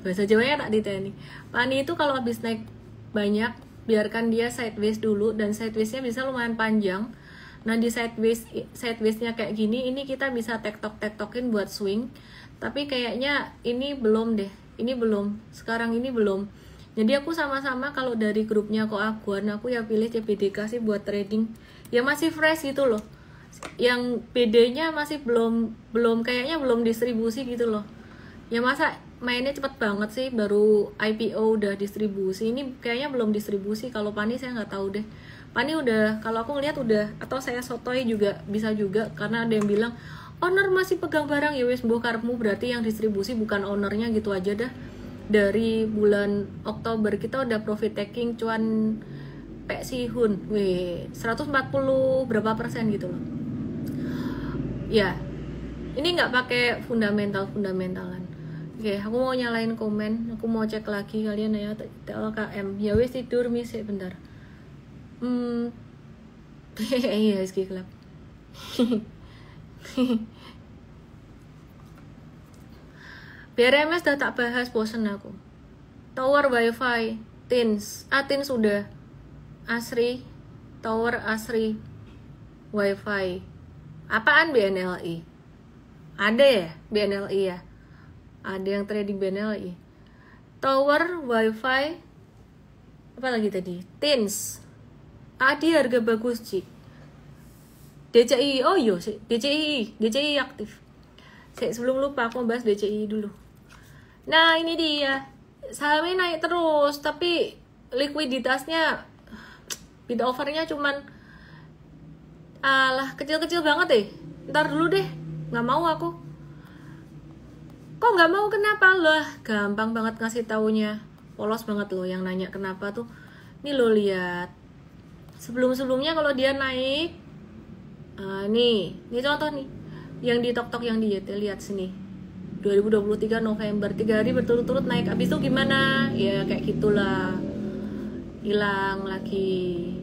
Bahasa Jawanya tak titeni. Pani itu kalau habis naik banyak, biarkan dia sideways dulu, dan sidewaysnya bisa lumayan panjang. Nah di sidewaysnya kayak gini, ini kita bisa tektokin buat swing. Tapi kayaknya ini belum deh. ini belum, sekarang ini belum. Jadi aku sama-sama kalau dari grupnya kok Aguan, aku ya pilih CBDK sih buat trading. Ya masih fresh gitu loh. Yang PD-nya masih belum kayaknya belum distribusi gitu loh. Ya masa mainnya cepet banget sih, baru IPO udah distribusi. Ini kayaknya belum distribusi. Kalau Pani saya nggak tahu deh. Pani udah, kalau aku ngeliat udah, atau saya sotoy juga bisa juga, karena ada yang bilang owner masih pegang barang, ya wes karepmu, berarti yang distribusi bukan ownernya gitu aja dah. Dari bulan Oktober kita udah profit taking cuan Pek Sihun, 140 berapa persen gitu loh. Ya, ini nggak pakai fundamentalan. Oke, aku mau nyalain komen, aku mau cek lagi kalian ya TLKM. Ya wes tidur misik bentar. Iya, SG Club. BRMS udah tak bahas, bosen aku. Tower Wifi, Tins udah. Asri, Tower Asri, Wifi. Apaan BNLI? Ada ya BNLI ya? Ada yang trading BNLI. Tower Wifi, apa lagi tadi? Tins. Adi harga bagus Ci. DCI, oh iya sih, DCI aktif. Sebelum lupa aku bahas DCI dulu. Nah ini dia, sahamnya naik terus, tapi likuiditasnya, bid overnya cuman kecil-kecil banget deh. Ntar dulu deh, nggak mau aku. Kok nggak mau, kenapa loh? Gampang banget ngasih taunya, polos banget loh yang nanya kenapa tuh. Ini lo lihat, sebelumnya kalau dia naik, nih contoh nih, yang di tok-tok yang di YT, lihat sini, 2023 November, 3 hari berturut-turut naik. Abis itu gimana? Ya kayak gitulah, hilang lagi,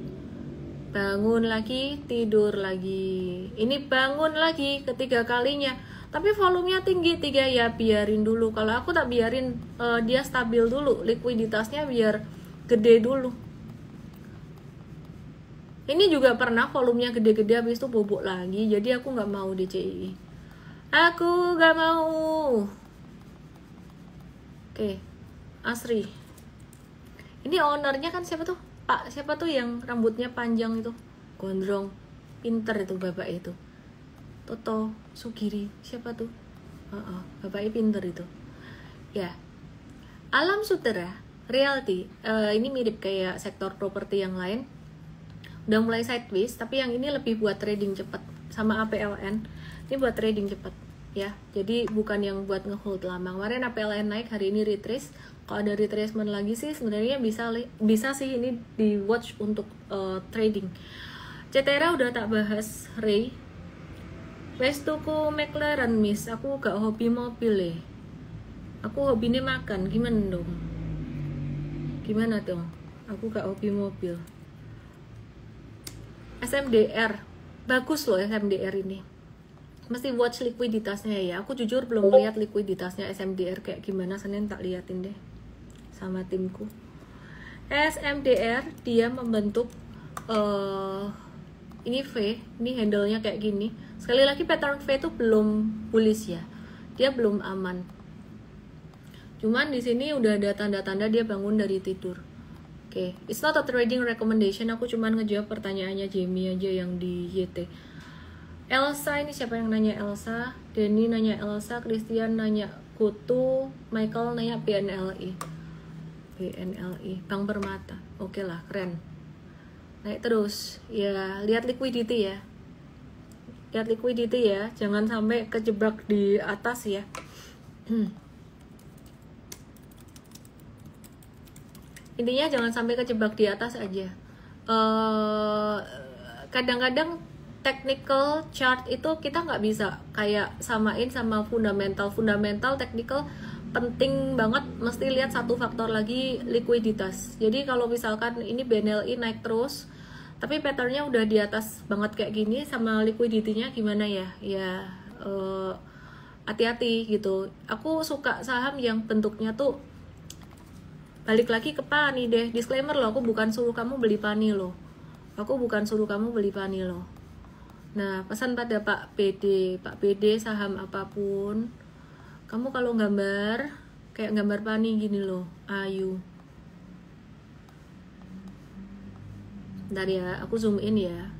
bangun lagi, tidur lagi, ini bangun lagi ketiga kalinya, tapi volumenya tinggi 3, ya biarin dulu. Kalau aku tak biarin, dia stabil dulu, likuiditasnya biar gede dulu. Ini juga pernah volumenya gede-gede, habis itu bobok lagi, jadi aku nggak mau DCI. Aku nggak mau. Oke, Asri. Ini ownernya kan siapa tuh? Pak, siapa tuh yang rambutnya panjang itu? Gondrong. Pinter itu bapak itu. Toto Sugiri. Siapa tuh? Bapaknya pinter itu. Ya. Alam Sutera, Realty. Ini mirip kayak sektor properti yang lain. Udah mulai sideways, tapi yang ini lebih buat trading cepat. Sama APLN, ini buat trading cepat ya. Jadi bukan yang buat ngehold lama. Kemarin APLN naik, hari ini retrace. Kalau ada retracement lagi sih sebenarnya bisa sih ini di watch untuk trading. CTRA udah tak bahas. Ray, wes tuku McLaren Miss, aku gak hobi mobil ya. Aku hobinya makan, gimana dong? Gimana dong? Aku gak hobi mobil. SMDR, bagus loh SMDR ini. Mesti watch likuiditasnya ya. Aku jujur belum lihat likuiditasnya SMDR kayak gimana, Senin tak liatin deh sama timku. SMDR dia membentuk ini V, ini handle-nya kayak gini. Sekali lagi pattern V itu belum bullish ya. Dia belum aman. Cuman di sini udah ada tanda-tanda dia bangun dari tidur. Oke, it's not a trading recommendation. Aku cuman ngejawab pertanyaannya Jamie aja yang di YT. Elsa, ini siapa yang nanya Elsa? Denny nanya Elsa, Christian nanya Kutu, Michael nanya BNLI, Bank Permata. Oke lah, keren. Naik terus. Ya, lihat liquidity ya. Lihat liquidity ya, jangan sampai kejebak di atas ya. Intinya jangan sampai kejebak di atas aja. Kadang-kadang technical chart itu kita nggak bisa kayak samain sama fundamental. Technical penting banget, mesti lihat satu faktor lagi, likuiditas. Jadi kalau misalkan ini BNLI naik terus, tapi patternnya udah di atas banget kayak gini, sama liquidity-nya gimana ya? Ya hati-hati gitu. Aku suka saham yang bentuknya tuh, balik lagi ke Pani deh, disclaimer loh, aku bukan suruh kamu beli Pani loh. Nah, pesan pada Pak PD saham apapun, kamu kalau gambar kayak gambar pani gini loh, Ayu. Bentar ya, aku zoom in ya.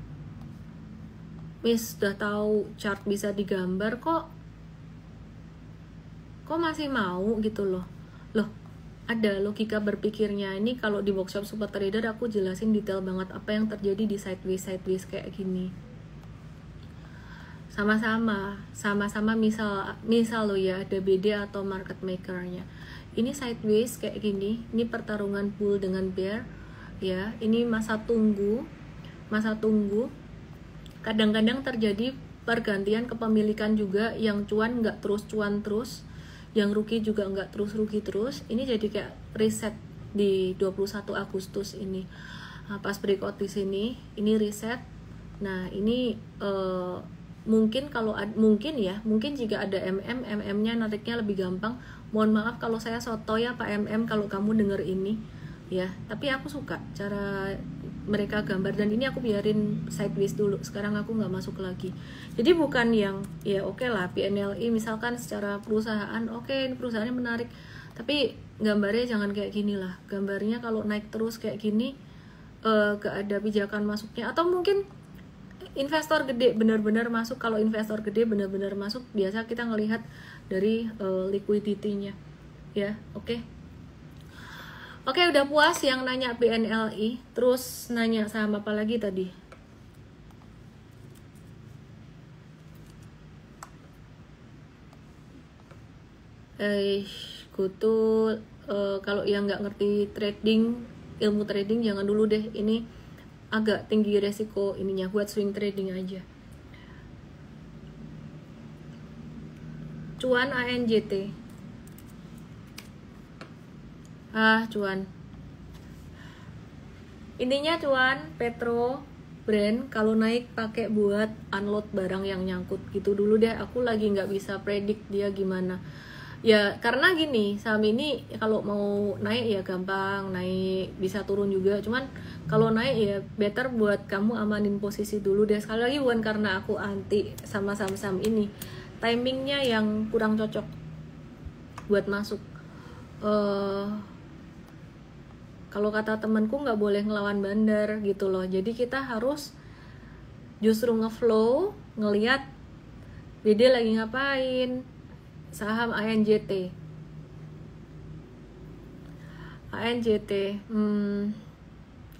Miss udah tahu chart bisa digambar kok masih mau gitu loh. Ada logika berpikirnya. Ini kalau di workshop super trader aku jelasin detail banget apa yang terjadi di sideways kayak gini. Sama-sama misal lo ya, ada BD atau market makernya. Ini sideways kayak gini, ini pertarungan bull dengan bear ya. Ini masa tunggu. Kadang-kadang terjadi pergantian kepemilikan juga, yang cuan nggak terus cuan terus, yang rugi juga nggak terus rugi terus. Ini jadi kayak reset di 21 Agustus ini. Pas breakout di sini, ini reset. Nah, ini mungkin jika ada MM-nya nariknya lebih gampang. Mohon maaf kalau saya soto ya Pak MM kalau kamu denger ini ya. Tapi aku suka cara mereka gambar, dan ini aku biarin sideways dulu. Sekarang aku nggak masuk lagi. Jadi bukan yang ya oke lah PNLI misalkan secara perusahaan, oke ini perusahaannya menarik, tapi gambarnya jangan kayak gini lah. Gambarnya kalau naik terus kayak gini gak ada pijakan masuknya. Atau mungkin investor gede benar-benar masuk. Kalau investor gede benar-benar masuk, biasa kita ngelihat dari liquidity-nya ya. Oke, udah puas yang nanya BNLI. Terus nanya saham apa lagi tadi? Kutu kalau yang nggak ngerti trading, ilmu trading jangan dulu deh. Ini agak tinggi resiko ininya, buat swing trading aja. Cuan ANJT. Cuan. Intinya cuan Petro brand kalau naik pakai buat unload barang yang nyangkut gitu dulu deh. Aku lagi nggak bisa predik dia gimana. Ya karena gini, saham ini kalau mau naik ya gampang, naik bisa turun juga. Cuman kalau naik ya better buat kamu amanin posisi dulu deh. Sekali lagi bukan karena aku anti sama saham-saham ini, timingnya yang kurang cocok buat masuk. Kalau kata temanku nggak boleh ngelawan bandar gitu loh. Jadi kita harus justru ngeflow, ngelihat BD lagi ngapain. Saham ANJT, I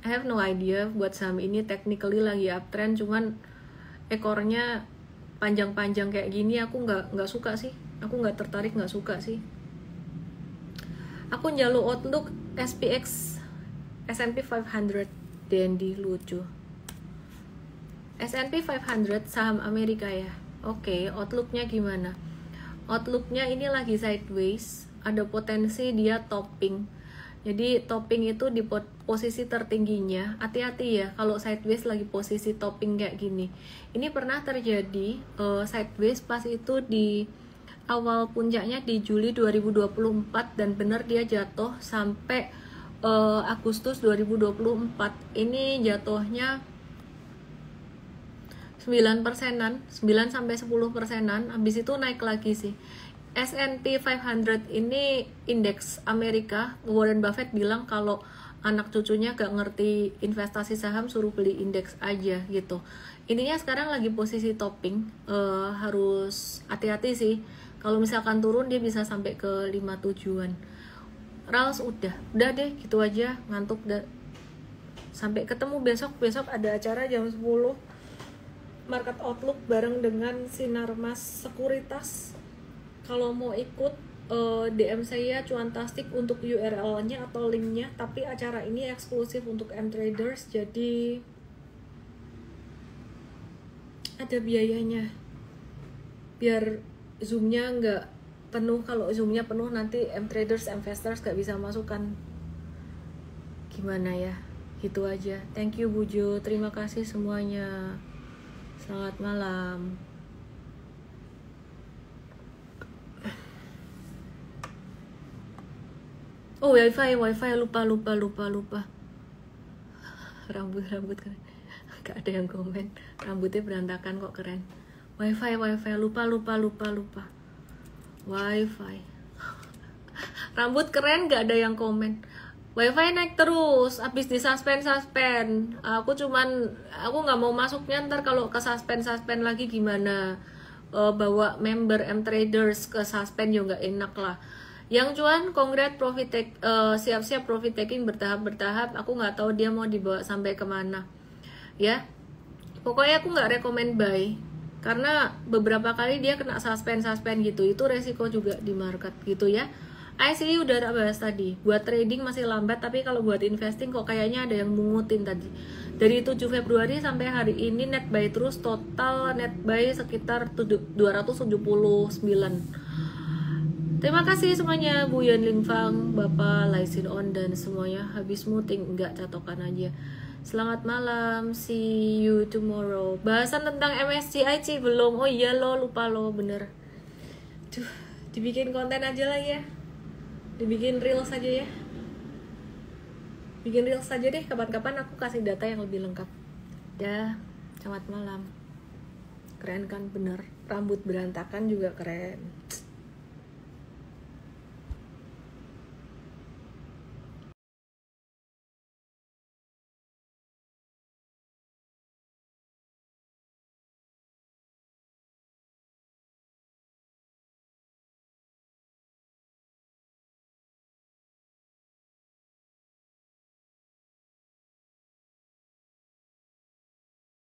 have no idea buat saham ini. Technically lagi uptrend, cuman ekornya panjang-panjang kayak gini aku nggak suka sih. Aku nggak tertarik, nggak suka sih. Aku njaluk outlook SPX S&P 500 Dandy lucu. S&P 500 saham Amerika ya. Oke, outlooknya gimana? Outlooknya ini lagi sideways, ada potensi dia topping. Jadi topping itu di posisi tertingginya. Hati-hati ya kalau sideways lagi posisi topping kayak gini. Ini pernah terjadi sideways pas itu di awal puncaknya di Juli 2024, dan benar dia jatuh sampai Agustus 2024. Ini jatuhnya 9%-an, 9-10%-an, habis itu naik lagi sih. S&P 500 ini indeks Amerika. Warren Buffett bilang kalau anak cucunya gak ngerti investasi saham suruh beli indeks aja gitu. Intinya sekarang lagi posisi topping, harus hati-hati sih. Kalau misalkan turun dia bisa sampai ke 57-an. Rals udah deh gitu aja, ngantuk dah. Sampai ketemu besok ada acara jam 10. Market Outlook bareng dengan Sinarmas Sekuritas. Kalau mau ikut DM saya Cuantastic untuk URL-nya atau link-nya. Tapi acara ini eksklusif untuk M-Traders, jadi ada biayanya. Biar Zoom-nya nggak penuh. Kalau Zoom-nya penuh nanti M-Traders, Investors nggak bisa masukkan. Gimana ya? Gitu aja. Thank you Bujo, terima kasih semuanya. Selamat malam. Oh, wifi lupa. Rambut keren. Gak ada yang komen. Rambutnya berantakan kok keren. Wifi lupa. Wifi. Rambut keren gak ada yang komen. Wifi naik terus, abis di suspend. Aku nggak mau masuknya, ntar kalau ke suspend lagi gimana? Bawa member M Traders ke suspend juga nggak enak lah. Yang cuan congrats profit take, siap-siap profit taking bertahap. Aku nggak tahu dia mau dibawa sampai kemana. Ya, pokoknya aku nggak rekomend buy karena beberapa kali dia kena suspend gitu. Itu resiko juga di market gitu ya. ICU udah tak bahas tadi. Buat trading masih lambat, tapi kalau buat investing kok kayaknya ada yang mungutin tadi. Dari 7 Februari sampai hari ini net buy terus, total net buy sekitar 279. Terima kasih semuanya, Bu Yan Lingfang, Bapak Laisin On dan semuanya. Habis muting enggak catokan aja. Selamat malam, see you tomorrow. Bahasan tentang MSCI belum. Oh iya lo, lupa lo, bener. Duh, dibikin konten aja lah ya. Dibikin reels saja ya. Bikin reels saja deh, kapan-kapan aku kasih data yang lebih lengkap. Ya, selamat malam. Keren kan, bener. Rambut berantakan juga keren.